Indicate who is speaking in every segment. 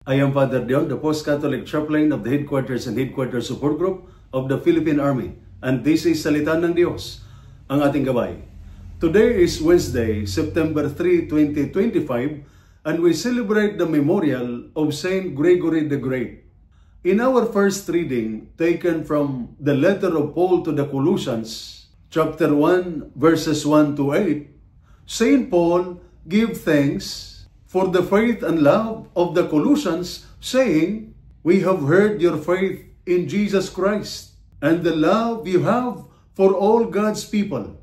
Speaker 1: I am Father Dion, the Post-Catholic Chaplain of the Headquarters and Headquarters Support Group of the Philippine Army. And this is Salita ng Diyos, ang ating gabay. Today is Wednesday, September 3, 2025, and we celebrate the memorial of Saint Gregory the Great. In our first reading, taken from the letter of Paul to the Colossians, chapter 1, verses 1 to 8, Saint Paul gave thanks for the faith and love of the Colossians, saying, "We have heard your faith in Jesus Christ and the love you have for all God's people."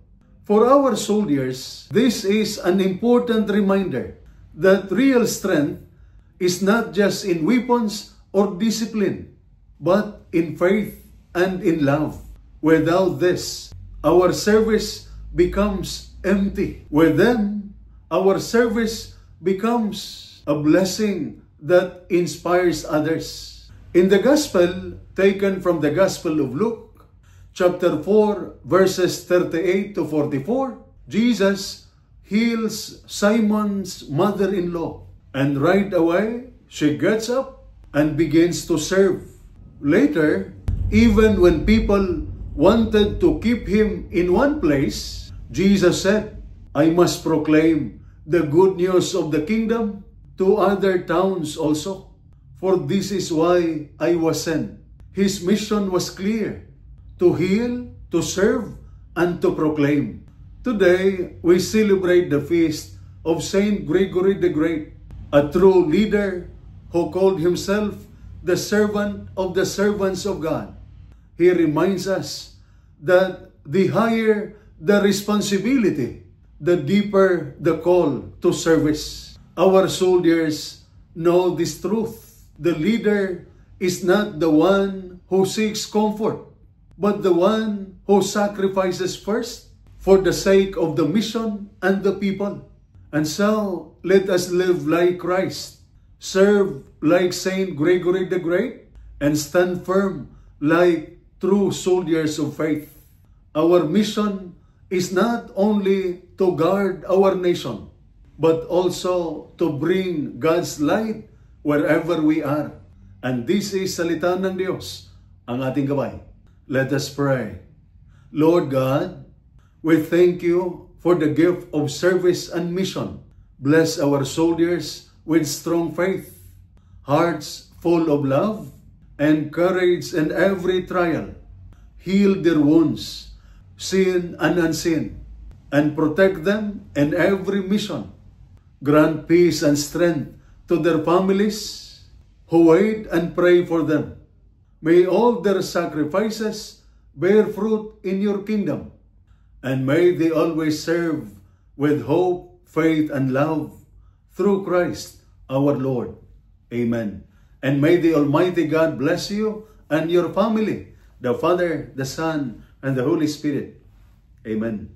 Speaker 1: For our soldiers, this is an important reminder that real strength is not just in weapons or discipline, but in faith and in love. Without this, our service becomes empty. With them, our service becomes a blessing that inspires others. In the Gospel, taken from the Gospel of Luke, chapter 4, verses 38 to 44, Jesus heals Simon's mother-in-law, and right away, she gets up and begins to serve. Later, even when people wanted to keep him in one place, Jesus said, "I must proclaim the good news of the kingdom to other towns also. For this is why I was sent." His mission was clear: to heal, to serve, and to proclaim. Today, we celebrate the feast of Saint Gregory the Great, a true leader who called himself the servant of the servants of God. He reminds us that the higher the responsibility, the deeper the call to service. Our soldiers know this truth. The leader is not the one who seeks comfort, but the one who sacrifices first for the sake of the mission and the people. And so, let us live like Christ, serve like Saint Gregory the Great, and stand firm like true soldiers of faith. Our mission is not only to guard our nation, but also to bring God's light wherever we are. And this is Salita ng Diyos, ang ating gabay. Let us pray. Lord God, we thank you for the gift of service and mission. Bless our soldiers with strong faith, hearts full of love, and courage in every trial. Heal their wounds, seen and unseen, and protect them in every mission. Grant peace and strength to their families who wait and pray for them. May all their sacrifices bear fruit in your kingdom, and may they always serve with hope, faith, and love through Christ our Lord. Amen. And may the Almighty God bless you and your family, the Father, the Son, and the Holy Spirit. Amen.